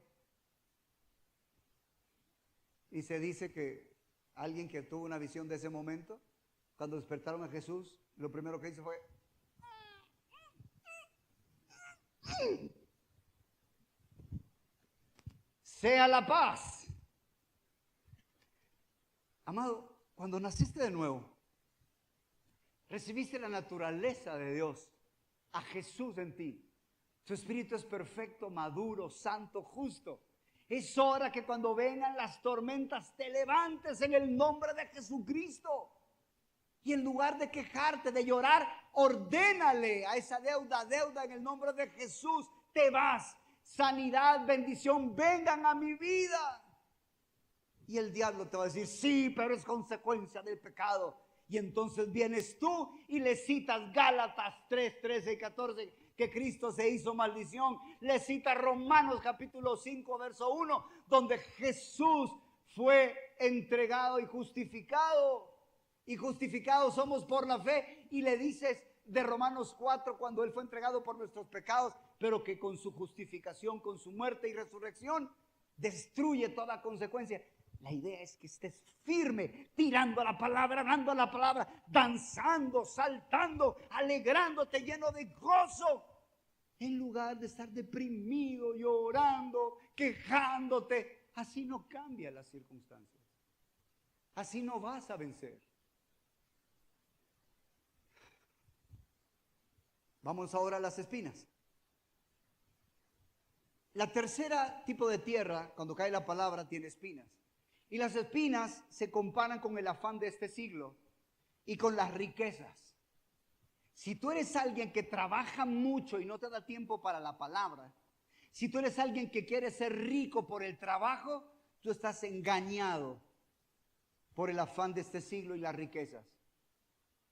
Y se dice que alguien que tuvo una visión de ese momento, cuando despertaron a Jesús, lo primero que hizo fue: sea la paz. Amado, cuando naciste de nuevo, recibiste la naturaleza de Dios, a Jesús en ti. Tu espíritu es perfecto, maduro, santo, justo. Es hora que cuando vengan las tormentas te levantes en el nombre de Jesucristo. Y en lugar de quejarte, de llorar, ordénale a esa deuda en el nombre de Jesús. Te vas. Sanidad, bendición, vengan a mi vida. Y el diablo te va a decir, sí, pero es consecuencia del pecado. Y entonces vienes tú y le citas Gálatas 3, 13 y 14, que Cristo se hizo maldición. Le cita Romanos capítulo 5, verso 1, donde Jesús fue entregado y justificado. Y justificados somos por la fe. Y le dices de Romanos 4, cuando Él fue entregado por nuestros pecados, pero que con su justificación, con su muerte y resurrección, destruye toda consecuencia. La idea es que estés firme, tirando la palabra, dando la palabra, danzando, saltando, alegrándote, lleno de gozo, en lugar de estar deprimido, llorando, quejándote. Así no cambian las circunstancias. Así no vas a vencer. Vamos ahora a las espinas. La tercera tipo de tierra, cuando cae la palabra, tiene espinas. Y las espinas se comparan con el afán de este siglo y con las riquezas. Si tú eres alguien que trabaja mucho y no te da tiempo para la palabra, si tú eres alguien que quiere ser rico por el trabajo, tú estás engañado por el afán de este siglo y las riquezas.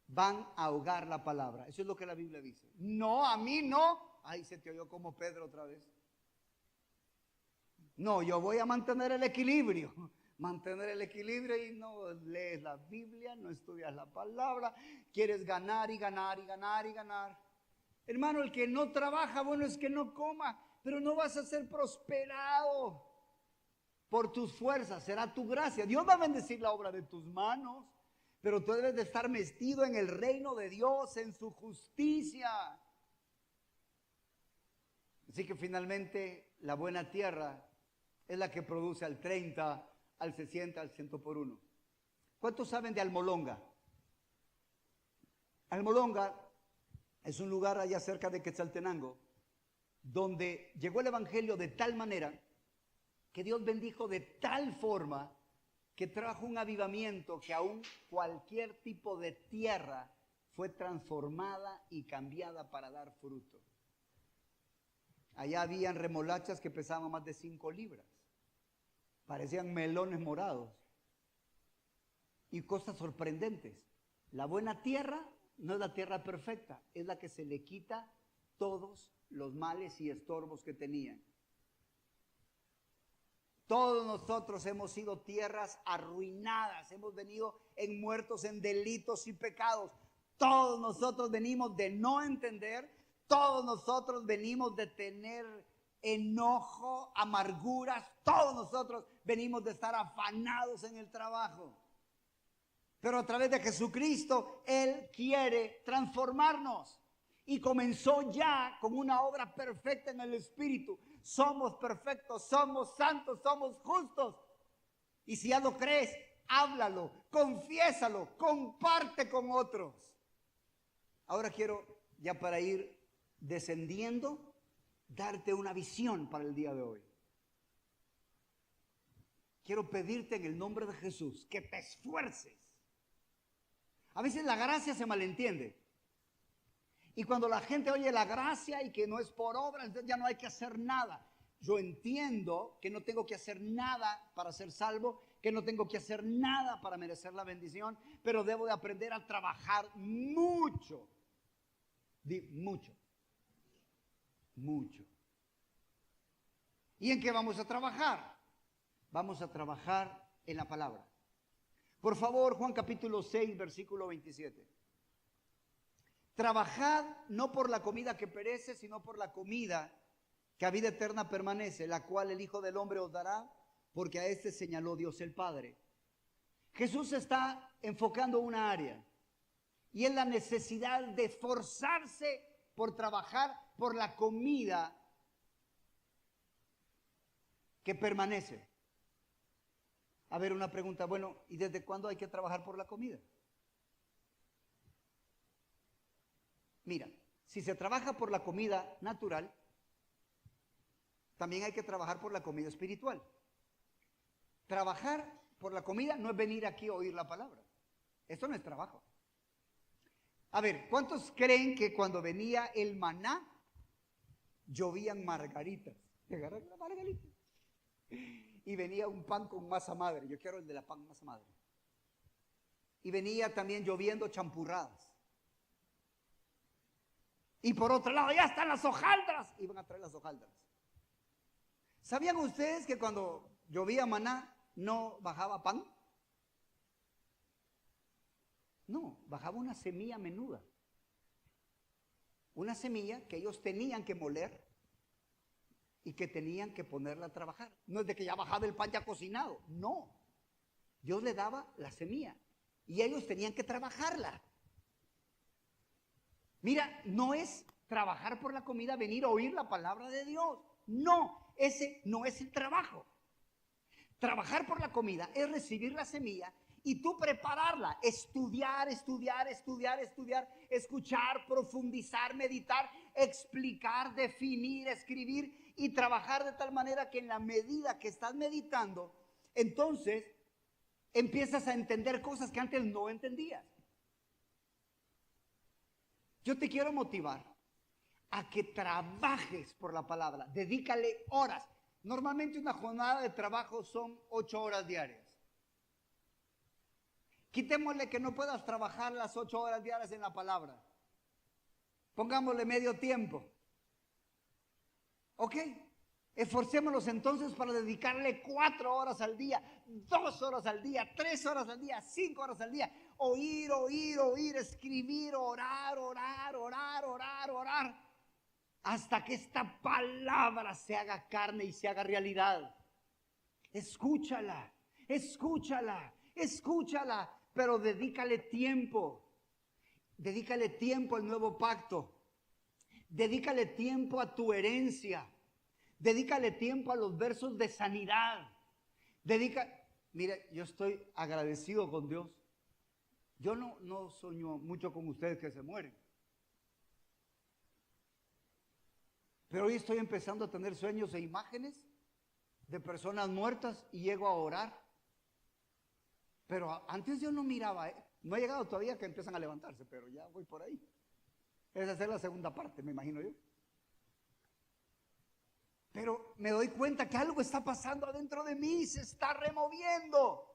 Van a ahogar la palabra. Eso es lo que la Biblia dice. No, a mí no. Ay, se te oyó como Pedro otra vez. No, yo voy a mantener el equilibrio. Mantener el equilibrio y no lees la Biblia, no estudias la palabra, quieres ganar y ganar y ganar y ganar. Hermano, el que no trabaja, bueno, es que no coma, pero no vas a ser prosperado por tus fuerzas, será tu gracia. Dios va a bendecir la obra de tus manos, pero tú debes de estar metido en el reino de Dios, en su justicia. Así que finalmente la buena tierra es la que produce al 30, al 60, al 100 por 1. ¿Cuántos saben de Almolonga? Almolonga es un lugar allá cerca de Quetzaltenango, donde llegó el evangelio de tal manera que Dios bendijo de tal forma que trajo un avivamiento que aún cualquier tipo de tierra fue transformada y cambiada para dar fruto. Allá habían remolachas que pesaban más de 5 libras. Parecían melones morados. Y cosas sorprendentes. La buena tierra no es la tierra perfecta, es la que se le quita todos los males y estorbos que tenían. Todos nosotros hemos sido tierras arruinadas, hemos venido muertos en delitos y pecados. Todos nosotros venimos de no entender, todos nosotros venimos de tener enojo, amarguras, todos nosotros venimos de estar afanados en el trabajo. Pero a través de Jesucristo, Él quiere transformarnos. Y comenzó ya con una obra perfecta en el Espíritu. Somos perfectos, somos santos, somos justos. Y si ya lo crees, háblalo, confiésalo, comparte con otros. Ahora quiero, ya para ir descendiendo, darte una visión para el día de hoy. Quiero pedirte en el nombre de Jesús que te esfuerces A veces la gracia se malentiende. Y cuando la gente oye la gracia y que no es por obra, entonces ya no hay que hacer nada. Yo entiendo que no tengo que hacer nada para ser salvo, que no tengo que hacer nada para merecer la bendición, pero debo de aprender a trabajar mucho. Mucho. Mucho. ¿Y en qué vamos a trabajar? Vamos a trabajar en la palabra. Por favor, Juan capítulo 6, versículo 27. Trabajad no por la comida que perece, sino por la comida que a vida eterna permanece, la cual el Hijo del Hombre os dará, porque a este señaló Dios el Padre. Jesús está enfocando una área, y es la necesidad de esforzarse por trabajar por la comida que permanece. A ver, una pregunta, bueno, ¿y desde cuándo hay que trabajar por la comida? Mira, si se trabaja por la comida natural, también hay que trabajar por la comida espiritual. Trabajar por la comida no es venir aquí a oír la palabra. Esto no es trabajo. A ver, ¿cuántos creen que cuando venía el maná llovían margaritas? ¿Te agarran la margarita? Y venía un pan con masa madre. Yo quiero el de la pan masa madre. Y venía también lloviendo champurradas. Y por otro lado, ya están las hojaldras. Iban a traer las hojaldras. ¿Sabían ustedes que cuando llovía maná no bajaba pan? No, bajaba una semilla menuda. Una semilla que ellos tenían que moler y que tenían que ponerla a trabajar. No es de que ya bajaba el pan ya cocinado. No. Dios le daba la semilla y ellos tenían que trabajarla. Mira, no es trabajar por la comida, venir a oír la palabra de Dios. No, ese no es el trabajo. Trabajar por la comida es recibir la semilla y tú prepararla, estudiar, escuchar, profundizar, meditar, explicar, definir, escribir y trabajar de tal manera que en la medida que estás meditando, entonces empiezas a entender cosas que antes no entendías. Yo te quiero motivar a que trabajes por la palabra, dedícale horas. Normalmente una jornada de trabajo son 8 horas diarias. Quitémosle que no puedas trabajar las 8 horas diarias en la palabra. Pongámosle medio tiempo. ¿Ok? Esforcémonos entonces para dedicarle 4 horas al día, 2 horas al día, 3 horas al día, 5 horas al día. Oír, escribir, orar. Hasta que esta palabra se haga carne y se haga realidad. Escúchala, pero dedícale tiempo. Dedícale tiempo al nuevo pacto. Dedícale tiempo a tu herencia. Dedícale tiempo a los versos de sanidad. Mire, yo estoy agradecido con Dios. Yo no sueño mucho con ustedes que se mueren. Pero hoy estoy empezando a tener sueños e imágenes de personas muertas y llego a orar. Pero antes yo no miraba, no ha llegado todavía que empiezan a levantarse, pero ya voy por ahí. Es hacer la segunda parte, me imagino yo. Pero me doy cuenta que algo está pasando adentro de mí, se está removiendo.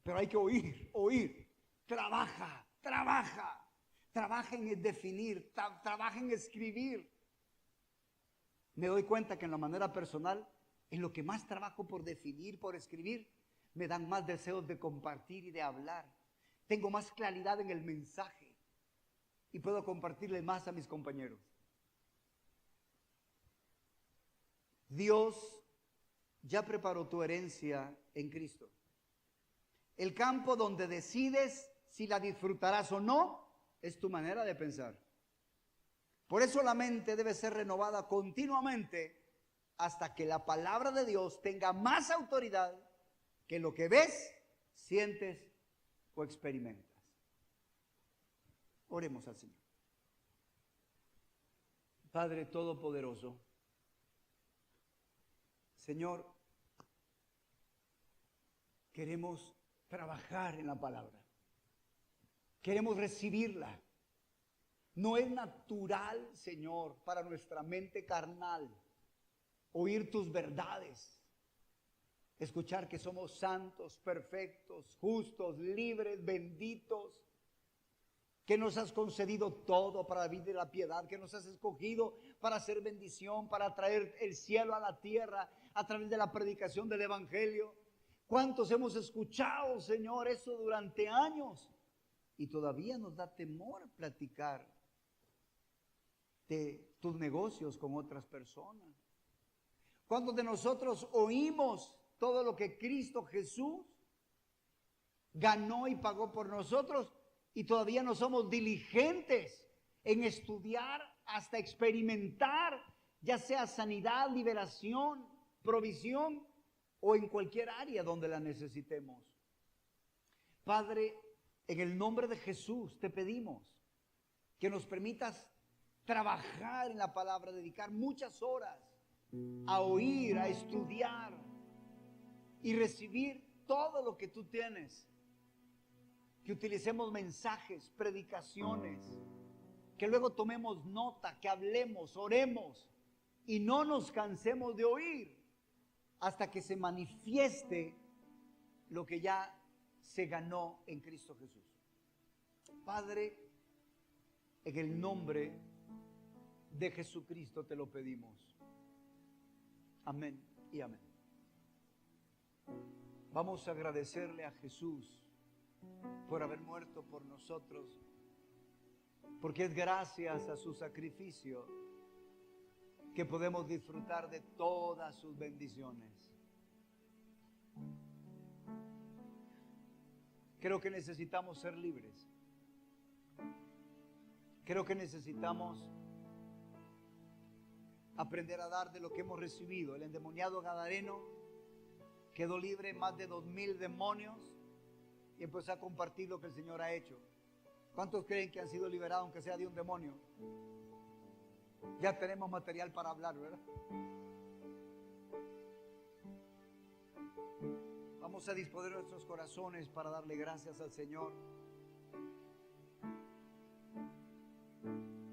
Pero hay que oír. Trabaja en definir, trabaja en escribir. Me doy cuenta que en la manera personal, en lo que más trabajo por definir, por escribir, me dan más deseos de compartir y de hablar. Tengo más claridad en el mensaje y puedo compartirle más a mis compañeros. Dios ya preparó tu herencia en Cristo. El campo donde decides si la disfrutarás o no es tu manera de pensar. Por eso la mente debe ser renovada continuamente hasta que la palabra de Dios tenga más autoridad que lo que ves, sientes o experimentas. Oremos al Señor. Padre Todopoderoso, Señor, queremos trabajar en la palabra. Queremos recibirla. No es natural, Señor, para nuestra mente carnal oír tus verdades, escuchar que somos santos, perfectos, justos, libres, benditos, que nos has concedido todo para la vida y la piedad, que nos has escogido para hacer bendición, para traer el cielo a la tierra a través de la predicación del Evangelio. ¿Cuántos hemos escuchado, Señor, eso durante años? Y todavía nos da temor platicar de tus negocios con otras personas. ¿Cuántos de nosotros oímos todo lo que Cristo Jesús ganó y pagó por nosotros y todavía no somos diligentes en estudiar hasta experimentar, ya sea sanidad, liberación, provisión o en cualquier área donde la necesitemos? Padre, en el nombre de Jesús te pedimos que nos permitas trabajar en la palabra, dedicar muchas horas a oír, a estudiar y recibir todo lo que tú tienes. Que utilicemos mensajes, predicaciones, que luego tomemos nota, que hablemos, oremos y no nos cansemos de oír hasta que se manifieste lo que ya se ganó en Cristo Jesús. Padre, en el nombre de Jesucristo te lo pedimos. Amén y amén. Vamos a agradecerle a Jesús por haber muerto por nosotros, porque es gracias a su sacrificio que podemos disfrutar de todas sus bendiciones. Creo que necesitamos ser libres. Creo que necesitamos aprender a dar de lo que hemos recibido. El endemoniado gadareno quedó libre, más de 2000 demonios, y empezó a compartir lo que el Señor ha hecho. ¿Cuántos creen que han sido liberados aunque sea de un demonio? Ya tenemos material para hablar, ¿verdad? Vamos a disponer nuestros corazones para darle gracias al Señor.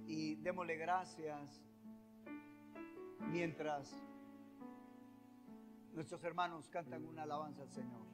Y démosle gracias mientras nuestros hermanos cantan una alabanza al Señor.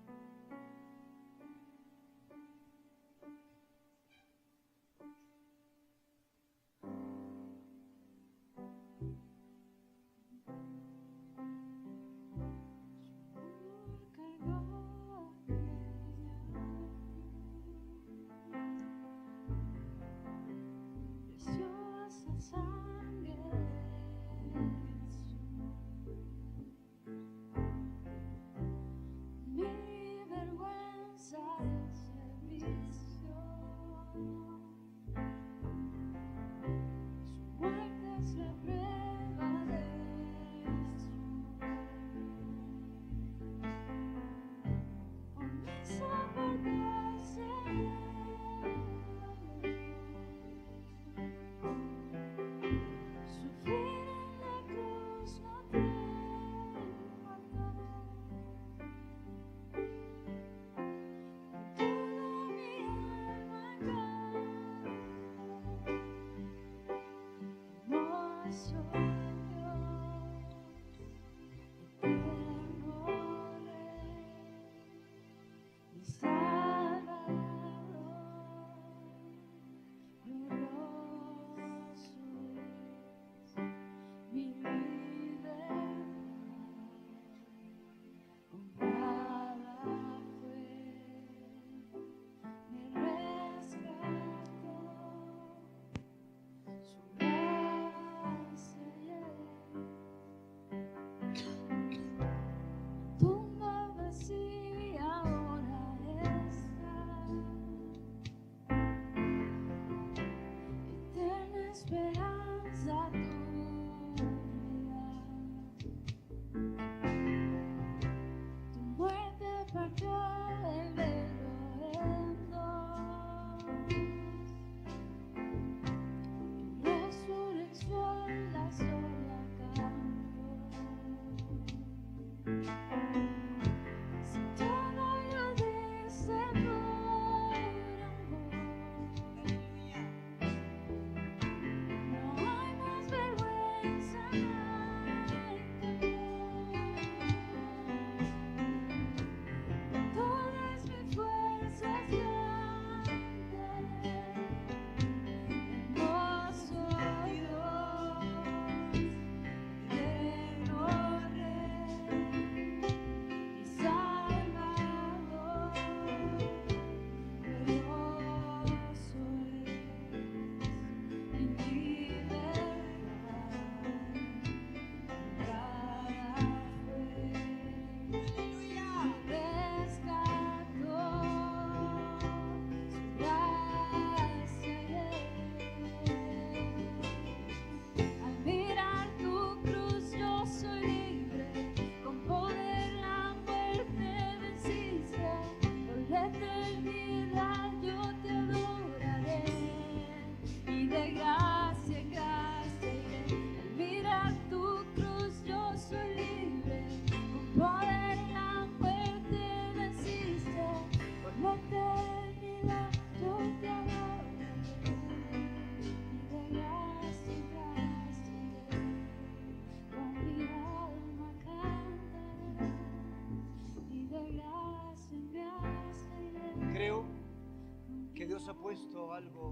Dios ha puesto algo.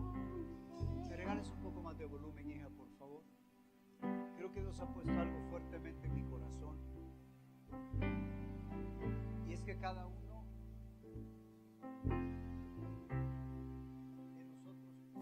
¿Me regalas un poco más de volumen, hija, por favor? Creo que Dios ha puesto algo fuertemente en mi corazón. Y es que cada uno de nosotros, afirme el corazón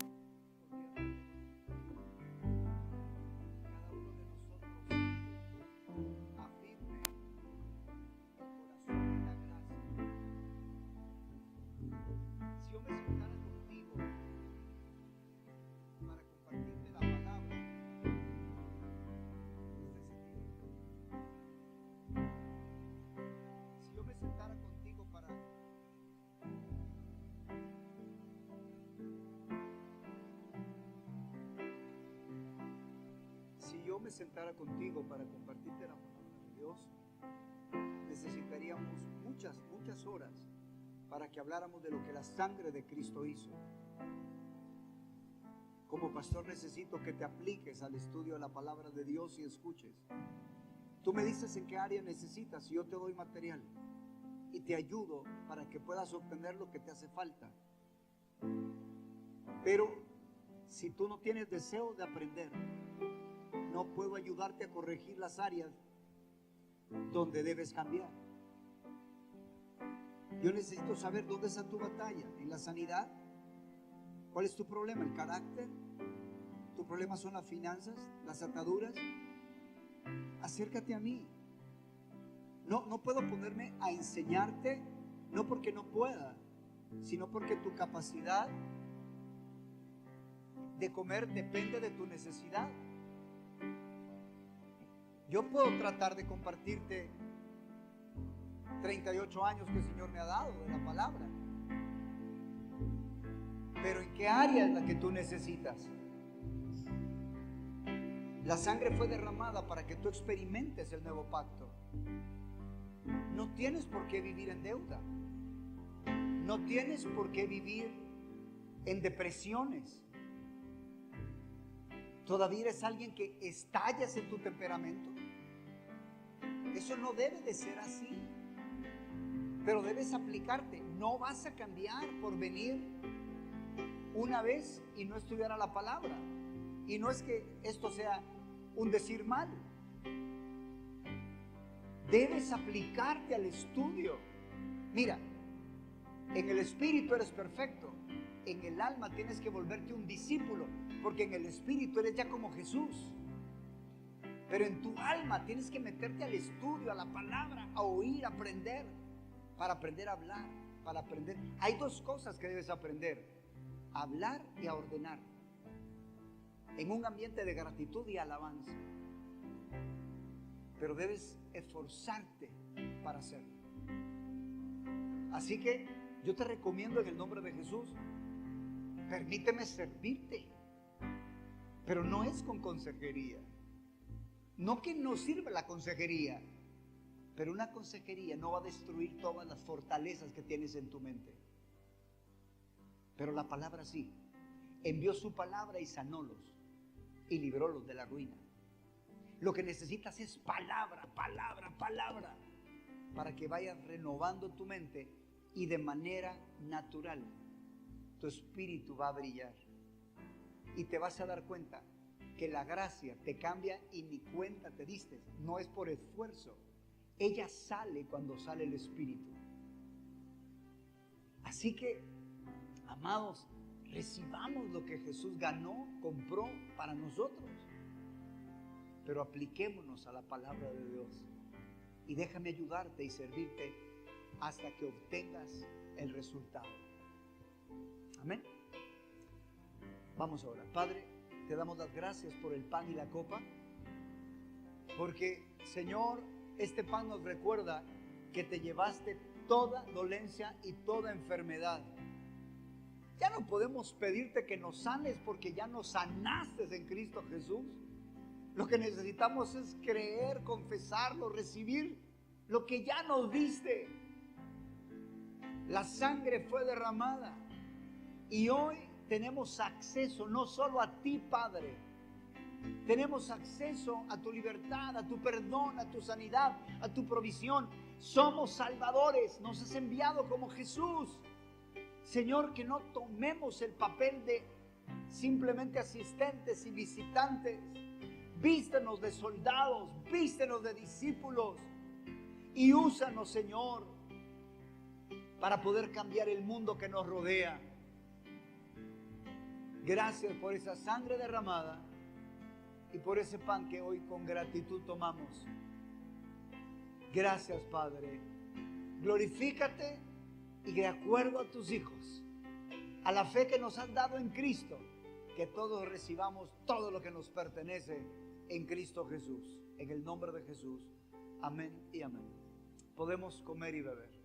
en la gracia. Si yo me sentara contigo para compartirte la palabra, si yo me sentara contigo para compartirte la palabra de Dios, necesitaríamos muchas horas para que habláramos de lo que la sangre de Cristo hizo. Como pastor necesito que te apliques al estudio de la palabra de Dios y escuches. Tú me dices en qué área necesitas y yo te doy material y te ayudo para que puedas obtener lo que te hace falta. Pero si tú no tienes deseo de aprender, no puedo ayudarte a corregir las áreas donde debes cambiar. Yo necesito saber dónde está tu batalla. ¿En la sanidad? ¿Cuál es tu problema? ¿El carácter? ¿Tu problema son las finanzas? ¿Las ataduras? Acércate a mí. No puedo ponerme a enseñarte, no porque no pueda, sino porque tu capacidad de comer depende de tu necesidad. Yo puedo tratar de compartirte 38 años que el Señor me ha dado de la palabra, pero ¿en qué área es la que tú necesitas? La sangre fue derramada para que tú experimentes el nuevo pacto. No tienes por qué vivir en deuda. No tienes por qué vivir en depresiones. ¿Todavía eres alguien que estallas en tu temperamento? Eso no debe de ser así. Pero debes aplicarte. No vas a cambiar por venir una vez y no estudiar a la palabra. Y no es que esto sea un decir mal. Debes aplicarte al estudio. Mira, en el espíritu eres perfecto. En el alma tienes que volverte un discípulo, porque en el espíritu eres ya como Jesús. Pero en tu alma tienes que meterte al estudio, a la palabra, a oír, a aprender, para aprender a hablar, para aprender. Hay dos cosas que debes aprender: a hablar y a ordenar, en un ambiente de gratitud y alabanza. Pero debes esforzarte para hacerlo. Así que yo te recomiendo en el nombre de Jesús, permíteme servirte, pero no es con consejería. No que no sirve la consejería, pero una consejería no va a destruir todas las fortalezas que tienes en tu mente. Pero la palabra sí. Envió su palabra y sanólos y librólos de la ruina. Lo que necesitas es palabra, palabra, palabra, para que vayas renovando tu mente y de manera natural tu espíritu va a brillar. Y te vas a dar cuenta que la gracia te cambia y ni cuenta te diste. No es por esfuerzo. Ella sale cuando sale el Espíritu. Así que, amados, recibamos lo que Jesús ganó, compró para nosotros. Pero apliquémonos a la palabra de Dios. Y déjame ayudarte y servirte hasta que obtengas el resultado. Amén. Vamos ahora. Padre, te damos las gracias por el pan y la copa, porque, Señor, este pan nos recuerda que te llevaste toda dolencia y toda enfermedad. Ya no podemos pedirte que nos sanes porque ya nos sanaste en Cristo Jesús. Lo que necesitamos es creer, confesarlo, recibir lo que ya nos diste. La sangre fue derramada y hoy tenemos acceso no solo a ti, Padre, tenemos acceso a tu libertad, a tu perdón, a tu sanidad, a tu provisión. Somos salvadores, nos has enviado como Jesús. Señor, que no tomemos el papel de simplemente asistentes y visitantes. Vístenos de soldados, vístenos de discípulos y úsanos, Señor, para poder cambiar el mundo que nos rodea. Gracias por esa sangre derramada y por ese pan que hoy con gratitud tomamos. Gracias, Padre. Glorifícate y de acuerdo a tus hijos, a la fe que nos han dado en Cristo, que todos recibamos todo lo que nos pertenece en Cristo Jesús. En el nombre de Jesús. Amén y amén. Podemos comer y beber.